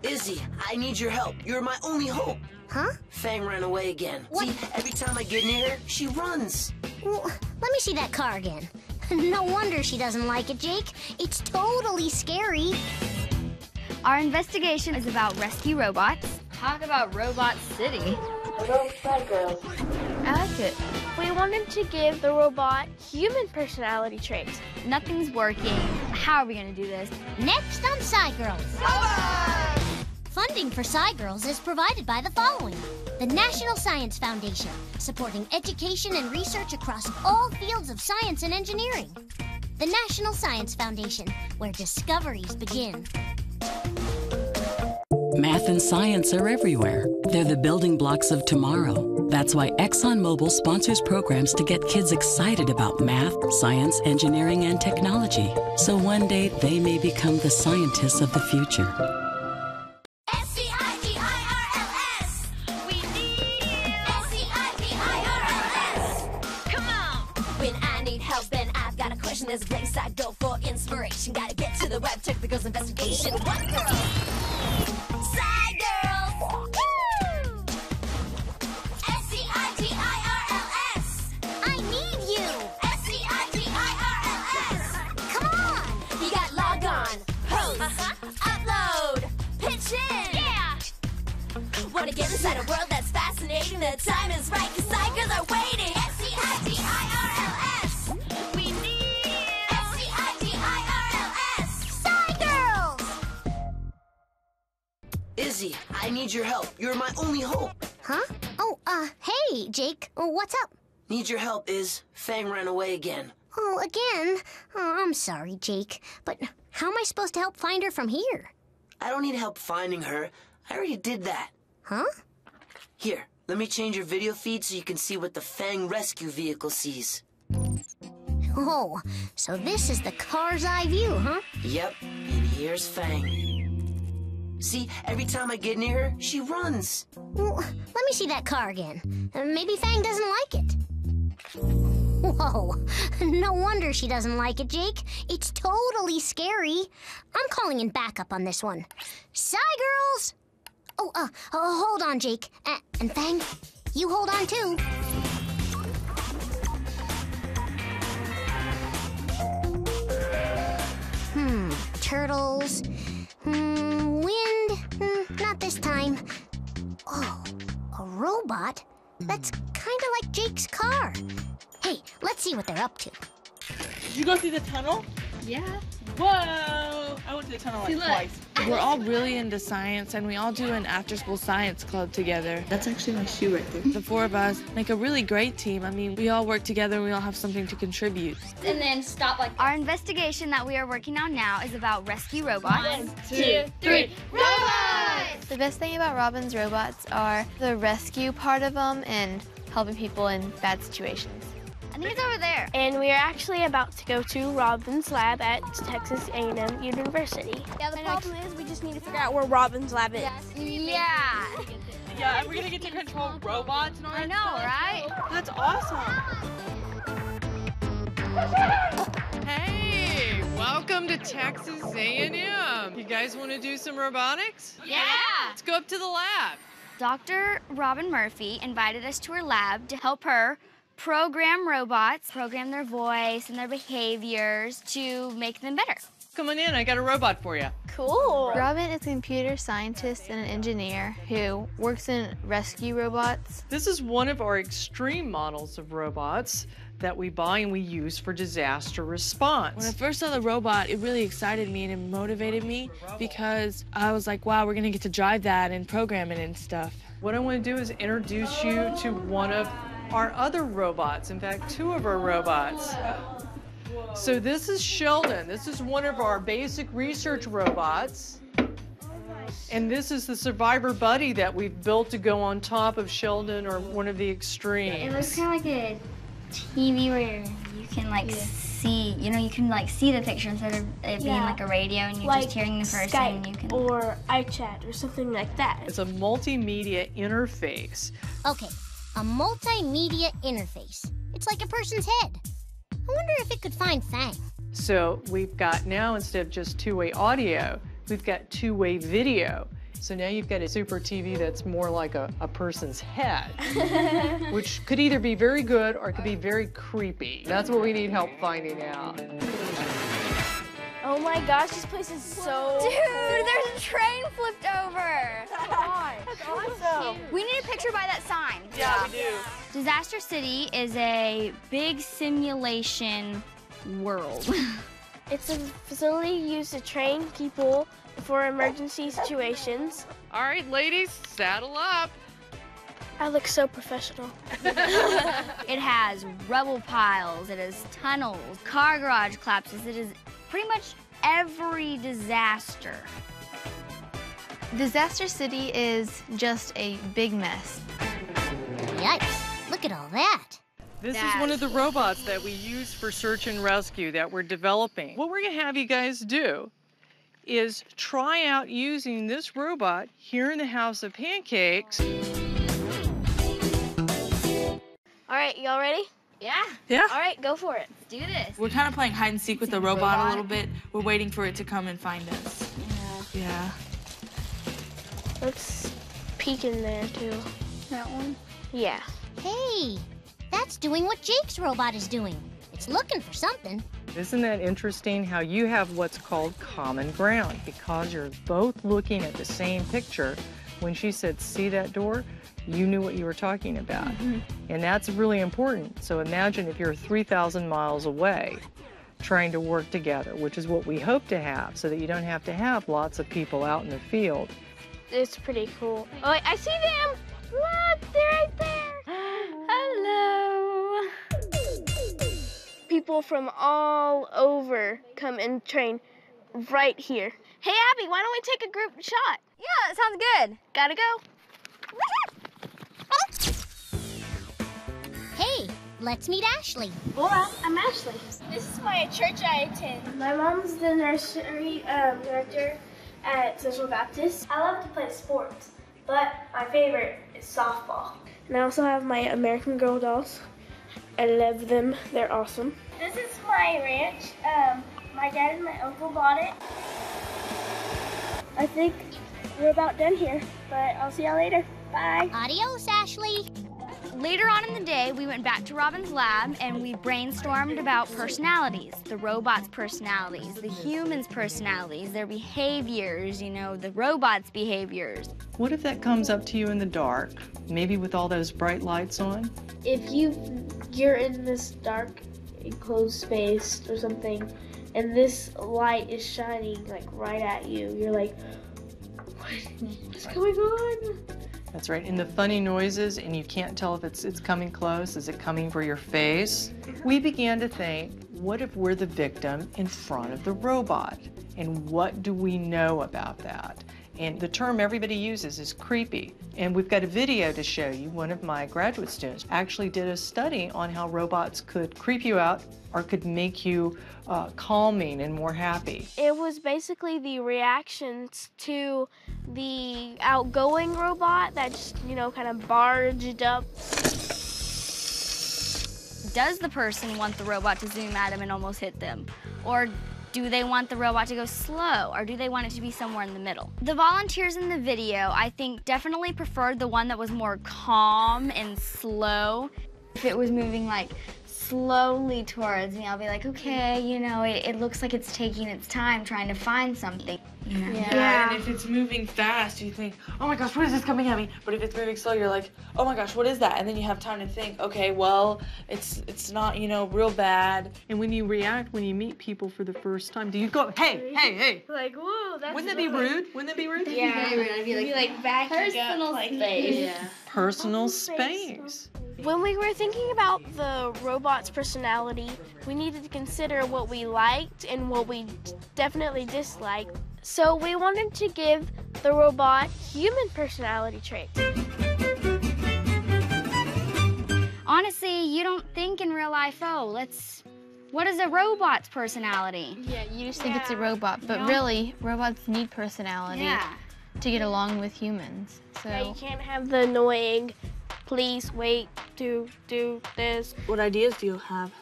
Izzie, I need your help. You're my only hope. Huh? Fang ran away again. What? See, every time I get near her, she runs. Well, let me see that car again. No wonder she doesn't like it, Jake. It's totally scary. Our investigation is about rescue robots. Talk about Robot City. Hello, SciGirls. I like it. We wanted to give the robot human personality traits. Nothing's working. How are we gonna do this? Next on SciGirls. Funding for SciGirls is provided by the following. The National Science Foundation, supporting education and research across all fields of science and engineering. The National Science Foundation, where discoveries begin. Math and science are everywhere. They're the building blocks of tomorrow. That's why ExxonMobil sponsors programs to get kids excited about math, science, engineering, and technology. So one day they may become the scientists of the future. SciGirls. We need SciGirls. Come on. When I need help and I've got a question, there's a place I go for inspiration. Gotta get to the web, check the girls' investigation. One girl. SciGirls. Woo! SciGirls. I need you. SciGirls. Come on. You got log on, post, upload, pitch in. Yeah! Wanna get inside a world that's fascinating? The time is right, cause SciGirls are waiting. SciGirls. We need SciGirls. SciGirls. Izzie, I need your help. You're my only hope. Huh? Oh, hey, Jake. What's up? Need your help, Iz. Fang ran away again. Oh, again? Oh, I'm sorry, Jake. But how am I supposed to help find her from here? I don't need help finding her. I already did that. Huh? Here, let me change your video feed so you can see what the Fang rescue vehicle sees. Oh, so this is the car's eye view, huh? Yep, and here's Fang. See, every time I get near her, she runs. Well, let me see that car again. Maybe Fang doesn't like it. Whoa, no wonder she doesn't like it, Jake. It's totally scary. I'm calling in backup on this one. SciGirls! Oh, hold on, Jake. And Fang, you hold on too. Turtles. Wind. Not this time. Oh, a robot? That's kind of like Jake's car. Hey, let's see what they're up to. Did you go through the tunnel? Yeah. Whoa! I went through the tunnel like twice. We're all really into science, and we all do an after-school science club together. That's actually my shoe right there. The four of us make a really great team. I mean, we all work together, and we all have something to contribute. And then stop like that. Our investigation that we are working on now is about rescue robots. 1, 2, 3, robots! The best thing about Robin's robots are the rescue part of them and helping people in bad situations. I think it's over there. And we are actually about to go to Robin's lab at Texas A&M University. Yeah, the problem is we just need to figure out where Robin's lab is. Yeah. Yeah, and we're gonna get to control robots and all I that know, stuff. right? That's awesome. Hey, welcome to Texas A&M. You guys want to do some robotics? Yeah. Let's go up to the lab. Dr. Robin Murphy invited us to her lab to help her program robots, program their voice and their behaviors to make them better. Come on in, I got a robot for you. Cool. Robin is a computer scientist and an engineer who works in rescue robots. This is one of our extreme models of robots that we buy and we use for disaster response. When I first saw the robot, it really excited me and it motivated me because I was like, wow, we're gonna get to drive that and program it and stuff. What I want to do is introduce you to one of our other robots, in fact, two of our robots. So this is Sheldon. This is one of our basic research robots. And this is the survivor buddy that we've built to go on top of Sheldon or one of the extremes. It looks kind of like a TV where you can see, you can see the picture instead of it being like a radio and you're just hearing the person Skype and you can... or iChat or something like that. It's a multimedia interface. Okay, a multimedia interface. It's like a person's head. I wonder if it could find Fang. So we've got now, instead of just two-way audio, we've got two-way video. So now you've got a super TV that's more like a person's head, which could either be very good or it could be very creepy. That's what we need help finding out. Oh my gosh, this place is so Dude, there's a train flipped over. That's awesome. We need a picture by that sign. Yeah, we do. Disaster City is a big simulation world. It's a facility used to train people for emergency situations. All right, ladies, saddle up. I look so professional. It has rubble piles, it has tunnels, car garage collapses, it is pretty much every disaster. Disaster City is just a big mess. Yikes, look at all that. This is one of the robots that we use for search and rescue that we're developing. What we're gonna have you guys do is try out using this robot here in the House of Pancakes. All right, y'all ready? Yeah. Yeah. All right, go for it. Let's do this. We're kind of playing hide and seek with the robot a little bit. We're waiting for it to come and find us. Yeah. Let's peek in there too. That one? Yeah. Hey, that's doing what Jake's robot is doing. It's looking for something. Isn't that interesting how you have what's called common ground because you're both looking at the same picture. When she said, see that door, you knew what you were talking about. And that's really important. So imagine if you're 3,000 miles away trying to work together, which is what we hope to have, so that you don't have to have lots of people out in the field. It's pretty cool. Oh, wait, I see them! Look, they're right there! Hello. People from all over come and train right here. Hey, Abby, why don't we take a group shot? Yeah, that sounds good. Gotta go. Hey, let's meet Ashley. Hola, I'm Ashley. This is my church I attend. My mom's the nursery director at Central Baptist. I love to play sports, but my favorite is softball. And I also have my American Girl dolls. I love them. They're awesome. This is my ranch. My dad and my uncle bought it. I think we're about done here, but I'll see y'all later. Bye. Adios, Ashley. Later on in the day, we went back to Robin's lab and we brainstormed about personalities, the robot's personalities, the humans' personalities, their behaviors, you know, the robot's behaviors. What if that comes up to you in the dark, maybe with all those bright lights on? If you're in this dark, enclosed space or something, and this light is shining like right at you, you're like, what's going on? That's right, and the funny noises, and you can't tell if it's coming close, is it coming for your face? We began to think, what if we're the victim in front of the robot? And what do we know about that? And the term everybody uses is creepy. And we've got a video to show you. One of my graduate students actually did a study on how robots could creep you out or could make you calming and more happy. It was basically the reactions to the outgoing robot that just, you know, kind of barged up. Does the person want the robot to zoom at them and almost hit them? Or do they want the robot to go slow, or do they want it to be somewhere in the middle? The volunteers in the video, I think, definitely preferred the one that was more calm and slow. If it was moving like slowly towards me, I'll be like, okay, you know, it looks like it's taking its time trying to find something. You know? Yeah, and if it's moving fast, you think, oh my gosh, what is this coming at me? But if it's moving slow, you're like, oh my gosh, what is that? And then you have time to think, okay, well, it's not, you know, real bad. And when you react, when you meet people for the first time, do you go, hey, hey, hey? Like, whoa, that's Wouldn't that be rude? Wouldn't that be rude? Yeah, I'd be like backing up like this. Yeah. Personal space. When we were thinking about the robot's personality, we needed to consider what we liked and what we definitely disliked. So we wanted to give the robot human personality traits. Honestly, you don't think in real life, oh, what is a robot's personality? Yeah, you just think it's a robot, but really, robots need personality to get along with humans. So Yeah, you can't have the annoying, please wait to do this. What ideas do you have?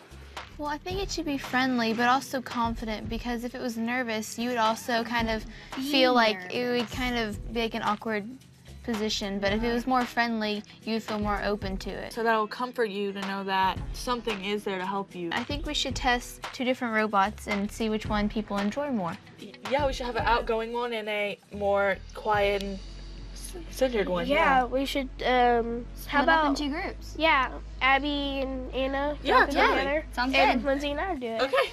Well, I think it should be friendly, but also confident, because if it was nervous, you would also kind of feel like it would kind of be like an awkward position, but if it was more friendly, you'd feel more open to it. So that'll comfort you to know that something is there to help you. I think we should test 2 different robots and see which one people enjoy more. Yeah, we should have an outgoing one and a more quiet and centered one. Yeah, we should, how Split about, up in 2 groups. yeah, Abby and Anna Yeah, jump in totally. together. Sounds And good. Lindsay and I do it. Okay.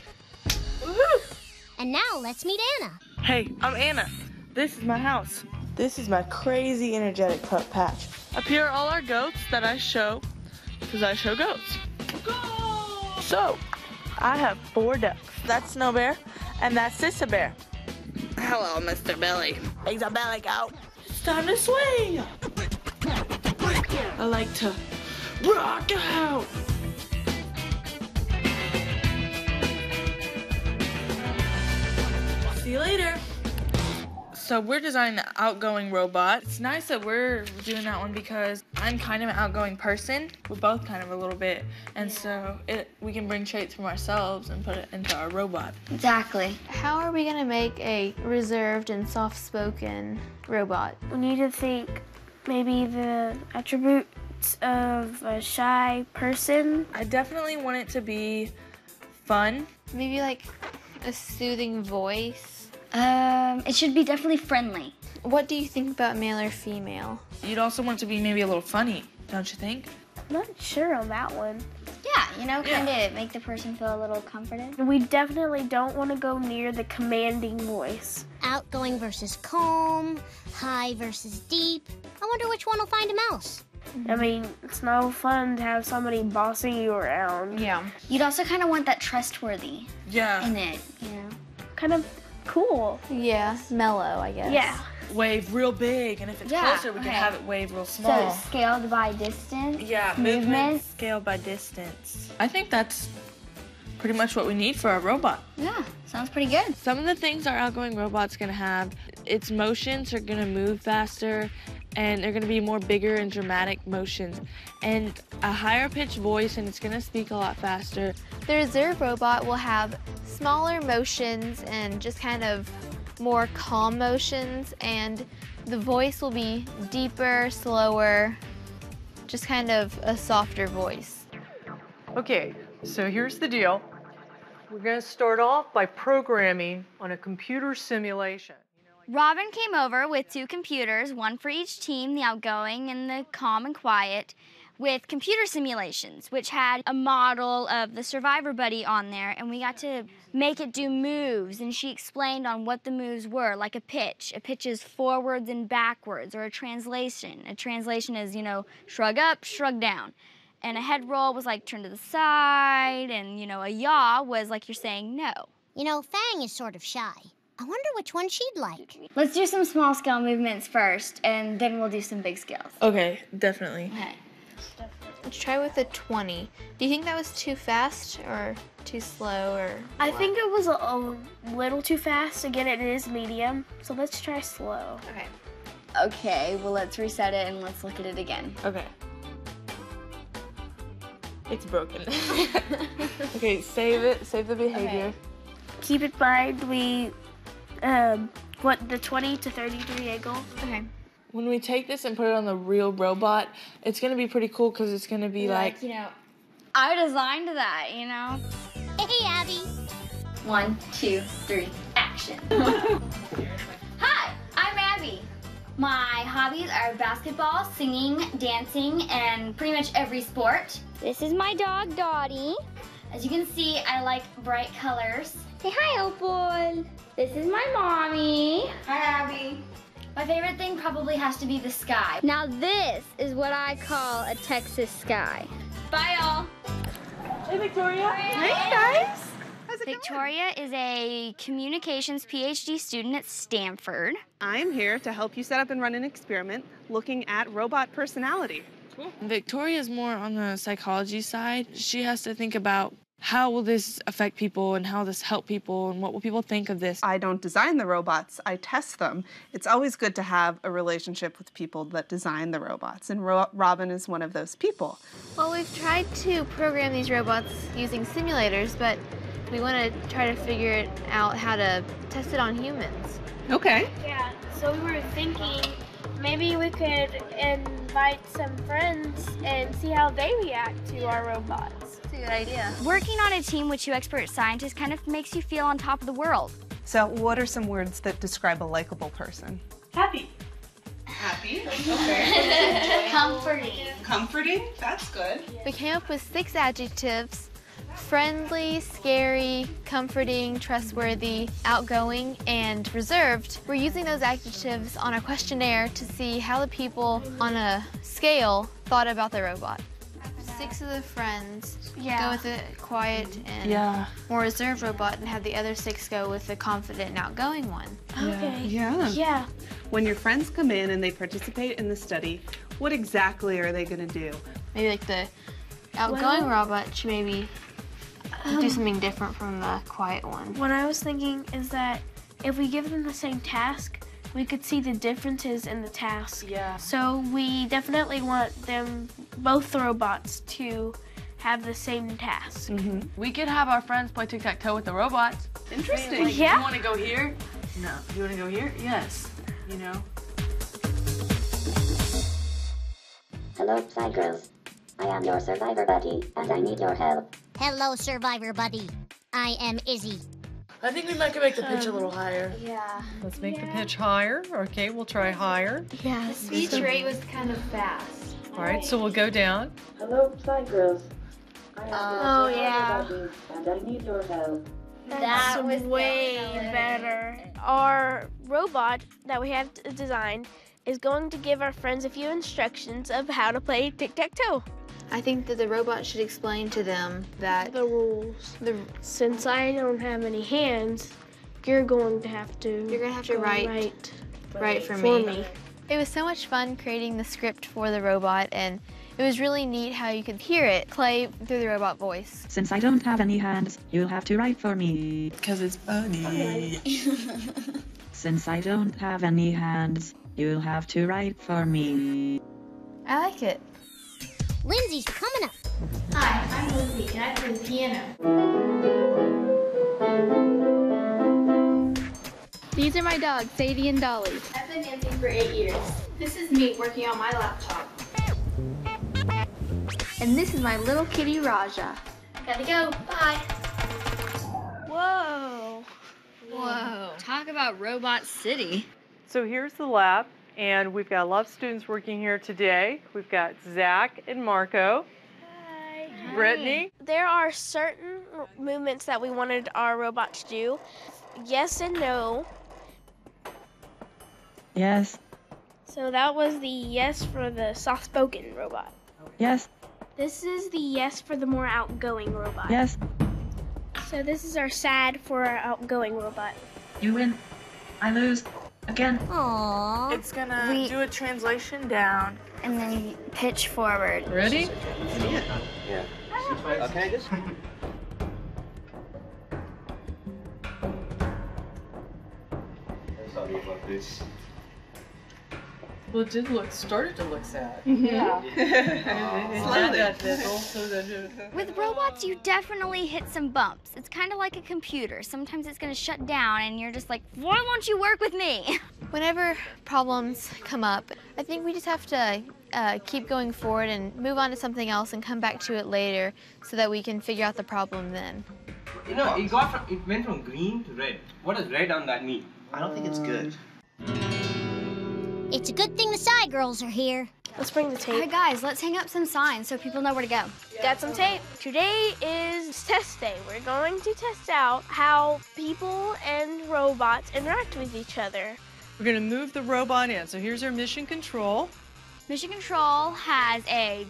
Woohoo! And now let's meet Anna. Hey, I'm Anna. This is my house. This is my crazy energetic pup patch. Up here are all our goats that I show, because I show goats. So, I have 4 ducks. That's Snow Bear, and that's Sister Bear. Hello, Mr. Billy. He's a belly goat. It's time to swing. I like to rock out. See you later. So we're designing the Outgoing Robot. It's nice that we're doing that one because I'm kind of an outgoing person. We're both kind of a little bit. And so we can bring traits from ourselves and put it into our robot. Exactly. How are we gonna make a reserved and soft-spoken robot? We need to think maybe the attributes of a shy person. I definitely want it to be fun. Maybe like a soothing voice. It should be definitely friendly. What do you think about male or female? You'd also want it to be maybe a little funny, don't you think? I'm not sure on that one. Yeah, you know, kind of make the person feel a little comforted. We definitely don't want to go near the commanding voice. Outgoing versus calm, high versus deep. I wonder which one will find a mouse. I mean, it's no fun to have somebody bossing you around. Yeah. You'd also kind of want that trustworthy Yeah. in it, you know? Kind of cool. Yeah, mellow, I guess. Yeah. Wave real big, and if it's Yeah, closer, we can okay. have it wave real small. So scaled by distance. Yeah, movement scaled by distance. I think that's pretty much what we need for our robot. Yeah, sounds pretty good. Some of the things our outgoing robot's gonna have, its motions are gonna move faster, and they're gonna be more bigger and dramatic motions, and a higher pitched voice, and it's gonna speak a lot faster. The reserve robot will have smaller motions and just kind of more calm motions, and the voice will be deeper, slower, just kind of a softer voice. Okay, so here's the deal. We're gonna start off by programming on a computer simulation. Robin came over with 2 computers, one for each team, the outgoing and the calm and quiet, with computer simulations, which had a model of the survivor buddy on there, and we got to make it do moves, and she explained on what the moves were, like a pitch. A pitch is forwards and backwards, or a translation. A translation is, you know, shrug up, shrug down. And a head roll was like turn to the side, and, you know, a yaw was like you're saying no. You know, Fang is sort of shy. I wonder which one she'd like. Let's do some small scale movements first, and then we'll do some big scales. Okay, definitely. Okay. Let's try with a 20. Do you think that was too fast or too slow or I think it was a little too fast. Again, it is medium, so let's try slow. Okay. Okay, well, let's reset it and let's look at it again. Okay. It's broken. Okay, save it, save the behavior. Okay. Keep in mind we, what, the 20 to 33 angle? Okay. When we take this and put it on the real robot, it's gonna be pretty cool because it's gonna be like, you know, I designed that, you know? Hey, Abby. 1, 2, 3, action. Hi, I'm Abby. My hobbies are basketball, singing, dancing, and pretty much every sport. This is my dog, Dottie. As you can see, I like bright colors. Say hi, Opal. This is my mommy. Hi, Abby. My favorite thing probably has to be the sky. Now this is what I call a Texas sky. Bye, y'all. hey Victoria. Hey guys. How's it Victoria is a communications PhD student at Stanford. I'm here to help you set up and run an experiment looking at robot personality. Victoria's more on the psychology side. She has to think about how will this affect people and how will this help people and what will people think of this? I don't design the robots, I test them. It's always good to have a relationship with people that design the robots, and Robin is one of those people. Well, we've tried to program these robots using simulators, but we want to try to figure out how to test it on humans. Okay. Yeah, so we were thinking maybe we could invite some friends and see how they react to our robots. That's a good idea. Working on a team with 2 expert scientists kind of makes you feel on top of the world. So what are some words that describe a likable person? Happy. Happy, okay. Comforting. Comforting, that's good. We came up with 6 adjectives: friendly, scary, comforting, trustworthy, outgoing, and reserved. We're using those adjectives on a questionnaire to see how the people on a scale thought about the robot. 6 of the friends go with the quiet and more reserved robot, and have the other 6 go with the confident and outgoing one. Okay. Yeah. When your friends come in and they participate in the study, what exactly are they going to do? Maybe like the outgoing robot should maybe do something different from the quiet one. What I was thinking is that if we give them the same task, we could see the differences in the task. Yeah. So we definitely want them, both the robots, to have the same task. We could have our friends play tic-tac-toe with the robots. Interesting. Like, you want to go here? No. You want to go here? Yes. You know? Hello, SciGirls. I am your survivor buddy, and I need your help. Hello, Survivor Buddy. I am Izzie. I think we might make the pitch a little higher. Yeah. Let's make the pitch higher. Okay, we'll try higher. Yeah. The speech rate was kind of fast. All right, so we'll go down. Hello, SciGirls. I am yeah. buddy, and I need your help. That was way better. Our robot that we have designed is going to give our friends a few instructions of how to play tic-tac-toe. I think that the robot should explain to them that The rules. Since I don't have any hands, you're going to have to. You're gonna have to go write for me. It was so much fun creating the script for the robot, and it was really neat how you could hear it play through the robot voice. Since I don't have any hands, you'll have to write for me. Because it's funny. Since I don't have any hands, you'll have to write for me. I like it. Lindsay's coming up. Hi, I'm Lindsay, and I play the piano. These are my dogs, Sadie and Dolly. I've been dancing for 8 years. This is me working on my laptop. And this is my little kitty, Raja. Gotta go, bye. Whoa. Whoa. Talk about Robot City. So here's the lab, and we've got a lot of students working here today. We've got Zach and Marco. Hi. Brittany. There are certain movements that we wanted our robot to do. Yes and no. Yes, So that was the yes for the soft-spoken robot. yes, This is the yes for the more outgoing robot. yes. So this is our sad for our outgoing robot. You win. I lose. Again. Aww. It's gonna do a translation down. And then pitch forward. Ready? Yeah. Okay, just. Sorry about this. Well, it started to look sad. Yeah. With robots, you definitely hit some bumps. It's kind of like a computer. Sometimes it's going to shut down and you're just like, why won't you work with me? Whenever problems come up, I think we just have to keep going forward and move on to something else and come back to it later so that we can figure out the problem then. You know, it went from green to red. What does red on that mean? I don't think it's good. It's a good thing the SciGirls are here. Let's bring the tape. Hey guys, let's hang up some signs so people know where to go. Got some tape. Today is test day. We're going to test out how people and robots interact with each other. We're going to move the robot in. So here's our mission control. Mission Control has a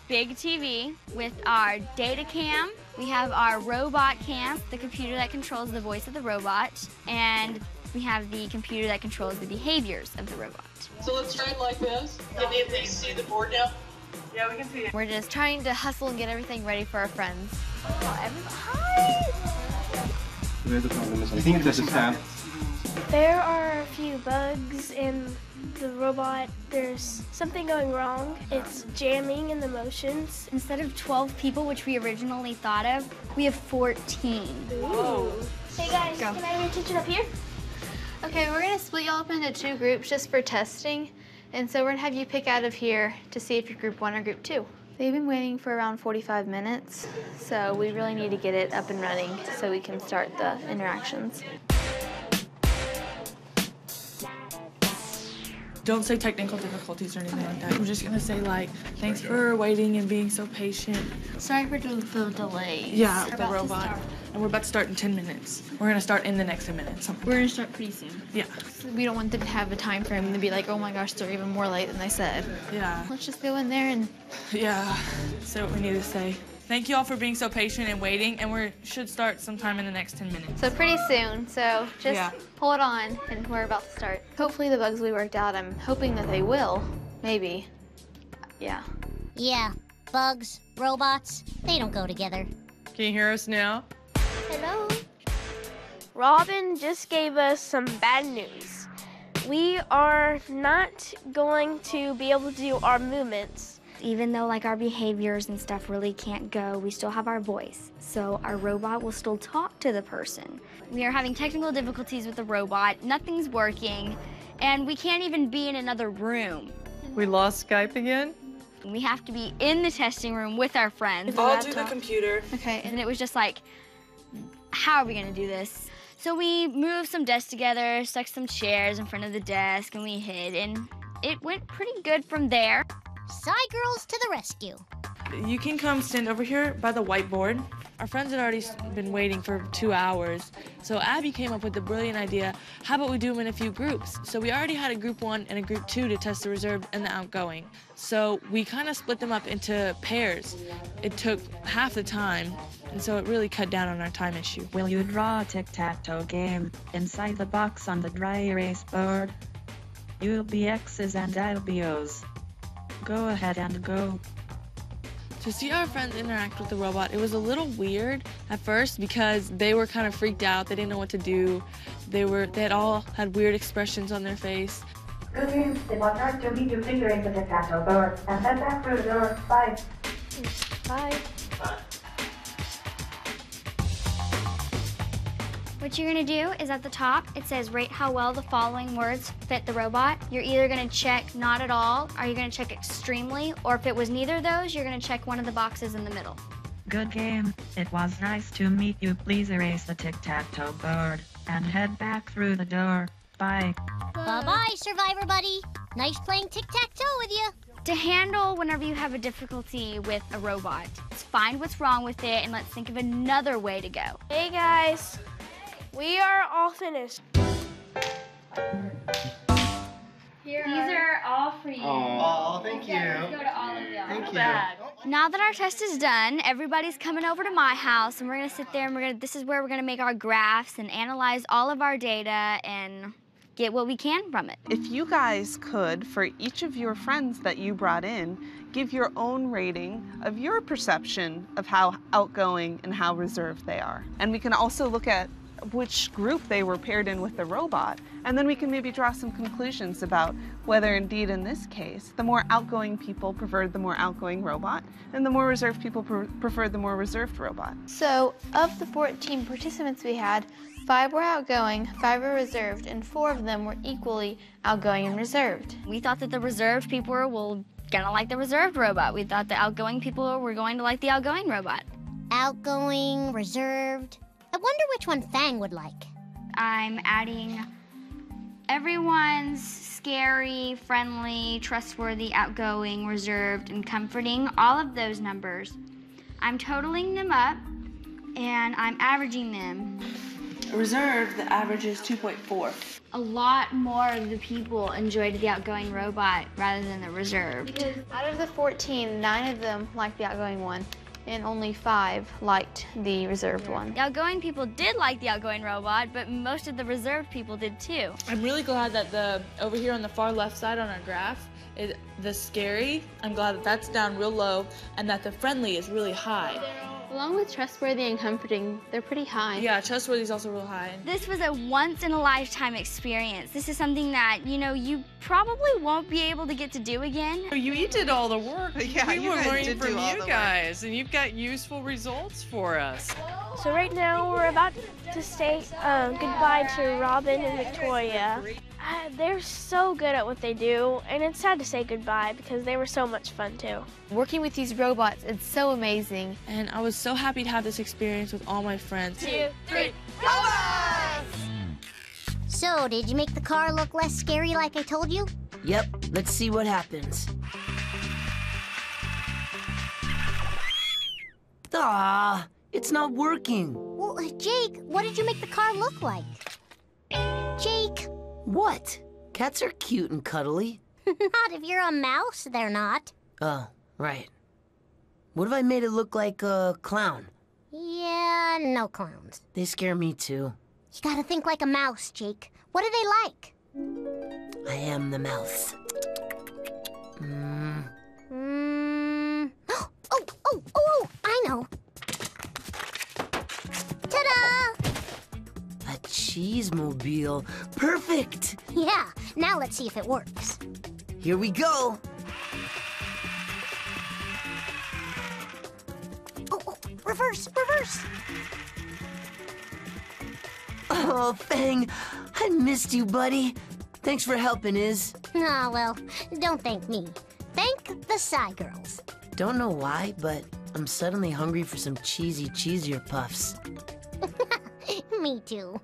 big TV with our data cam. We have our robot cam, the computer that controls the voice of the robot, and we have the computer that controls the behaviors of the robot. So let's try it like this. Can they see the board now? Yeah, we can see it. We're just trying to hustle and get everything ready for our friends. Where the problem is, I think it's a stamp. There are a few bugs in the robot. There's something going wrong. It's jamming in the motions. Instead of 12 people, which we originally thought of, we have 14. Ooh. Hey guys, can I have your attention up here? Okay, we're gonna split y'all up into 2 groups just for testing. And so we're gonna have you pick out of here to see if you're group 1 or group 2. They've been waiting for around 45 minutes, so we really need to get it up and running so we can start the interactions. Don't say technical difficulties or anything like that. We're just gonna say like, thanks for waiting and being so patient. Sorry for the delay. Yeah, the robot. And we're about to start in 10 minutes. We're gonna start in the next 10 minutes. We're gonna start pretty soon. Yeah. We don't want them to have a time frame and be like, oh my gosh, they're even more late than they said. Yeah. Let's just go in there and... Yeah, say what we need to say. Thank you all for being so patient and waiting, and we should start sometime in the next 10 minutes. So pretty soon, so just hold on, and we're about to start. Hopefully the bugs we worked out, I'm hoping that they will. Maybe. Yeah. Yeah, bugs, robots, they don't go together. Can you hear us now? Hello. Robin just gave us some bad news. We are not going to be able to do our movements. Even though like our behaviors and stuff really can't go, we still have our voice. So our robot will still talk to the person. We are having technical difficulties with the robot. Nothing's working. And we can't even be in another room. We lost Skype again? We have to be in the testing room with our friends. I'll do the computer. Okay, and it was just like, how are we gonna do this? So we moved some desks together, stuck some chairs in front of the desk, and we hid, and it went pretty good from there. SciGirls to the rescue. You can come stand over here by the whiteboard. Our friends had already been waiting for 2 hours, so Abby came up with the brilliant idea, how about we do them in a few groups? So we already had a group 1 and a group 2 to test the reserved and the outgoing. So we kind of split them up into pairs. It took half the time, and so it really cut down on our time issue. Will you draw a tic-tac-toe game inside the box on the dry erase board? You'll be X's and I'll be O's. Go ahead and go. To see our friends interact with the robot, it was a little weird at first because they were kind of freaked out. They didn't know what to do. They had all had weird expressions on their face. Good game. Step outside to meet your finger into the tic-tac-toe board and head back through the door. Bye. Bye. What you're gonna do is at the top, it says rate how well the following words fit the robot. You're either gonna check not at all, or you're gonna check extremely, or if it was neither of those, you're gonna check one of the boxes in the middle. Good game. It was nice to meet you. Please erase the tic-tac-toe board and head back through the door. Bye. Bye-bye, Survivor Buddy. Nice playing tic-tac-toe with you. To handle whenever you have a difficulty with a robot, let's find what's wrong with it and let's think of another way to go. Hey guys, we are all finished. These are all for you. Oh, thank you. Let's go to all of y'all. Thank you. Now that our test is done, everybody's coming over to my house and we're gonna sit there and this is where we're gonna make our graphs and analyze all of our data and get what we can from it. If you guys could, for each of your friends that you brought in, give your own rating of your perception of how outgoing and how reserved they are. And we can also look at which group they were paired in with the robot, and then we can maybe draw some conclusions about whether indeed in this case the more outgoing people preferred the more outgoing robot and the more reserved people preferred the more reserved robot. So of the 14 participants we had, 5 were outgoing, 5 were reserved, and 4 of them were equally outgoing and reserved. We thought that the reserved people were gonna like the reserved robot. We thought the outgoing people were going to like the outgoing robot. Outgoing, reserved. I wonder which one Fang would like. I'm adding everyone's scary, friendly, trustworthy, outgoing, reserved, and comforting, all of those numbers. I'm totaling them up, and I'm averaging them. Reserved, the average is 2.4. A lot more of the people enjoyed the outgoing robot rather than the reserved. Because out of the 14, 9 of them liked the outgoing one, and only 5 liked the reserved one. The outgoing people did like the outgoing robot, but most of the reserved people did too. I'm really glad that over here on the far left side on our graph, the scary, I'm glad that that's down real low, and that the friendly is really high. Along with trustworthy and comforting, they're pretty high. Yeah, trustworthy is also real high. This was a once-in-a-lifetime experience. This is something that, you know, you probably won't be able to get to do again. You did all the work. Yeah, we you were guys learning did from do all the you work. guys, and you've got useful results for us. So right now we're about to say goodbye to Robin and Victoria. They're so good at what they do, and it's sad to say goodbye because they were so much fun too. Working with these robots, it's so amazing. And I was so happy to have this experience with all my friends. 2, 3, So, did you make the car look less scary like I told you? Yep, let's see what happens. Ah, it's not working. Well, Jake, what did you make the car look like? Jake! What? Cats are cute and cuddly. Not if you're a mouse, they're not. Oh, right. What if I made it look like a clown? Yeah, no clowns. They scare me too. You gotta think like a mouse, Jake. What are they like? I am the mouse. Oh, I know. Ta-da! A cheese-mobile. Perfect! Yeah, now let's see if it works. Here we go. Oh, reverse, reverse. Oh, Fang, I missed you, buddy. Thanks for helping, Iz. Ah, well, don't thank me. Thank the SciGirls. Don't know why, but I'm suddenly hungry for some cheesier puffs. Me too.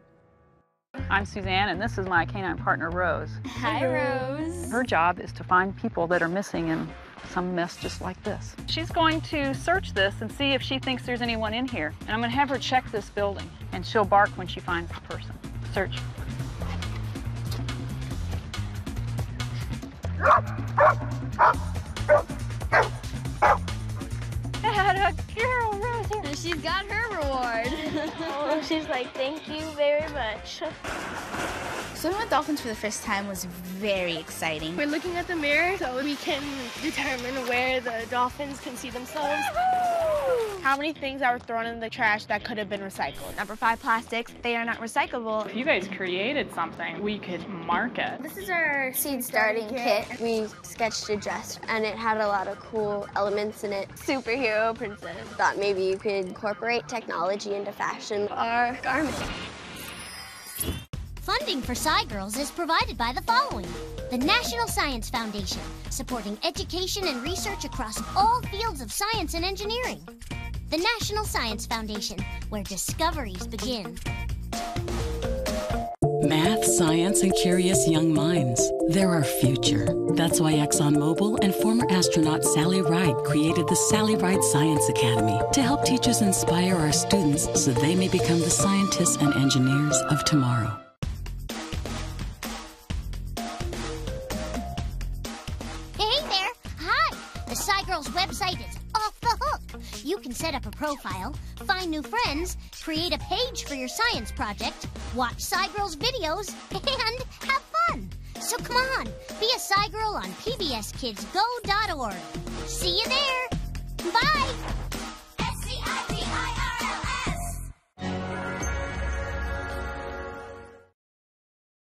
I'm Suzanne, and this is my canine partner, Rose. Hi, Rose. Her job is to find people that are missing in some mess just like this. She's going to search this and see if she thinks there's anyone in here. And I'm going to have her check this building, and she'll bark when she finds the person. Search. Atta girl, Rosie. And she's got her reward. Oh, she's like, thank you very much. Swimming with dolphins for the first time was very exciting. We're looking at the mirror so we can determine where the dolphins can see themselves. How many things that were thrown in the trash that could have been recycled? Number 5, plastics. They are not recyclable. If you guys created something, we could mark it. This is our seed starting kit. We sketched a dress, and it had a lot of cool elements in it. Superhero princess. Thought maybe you could incorporate technology into fashion or garments. Funding for SciGirls is provided by the following. The National Science Foundation, supporting education and research across all fields of science and engineering. The National Science Foundation, where discoveries begin. Math, science, and curious young minds. They're our future. That's why ExxonMobil and former astronaut Sally Ride created the Sally Ride Science Academy to help teachers inspire our students so they may become the scientists and engineers of tomorrow. Hey there! Hi! The SciGirls website is off the hook. You can set up a profile, find new friends, create a page for your science project, watch SciGirls videos, and have fun. So come on, be a SciGirl on pbskidsgo.org. See you there! Bye!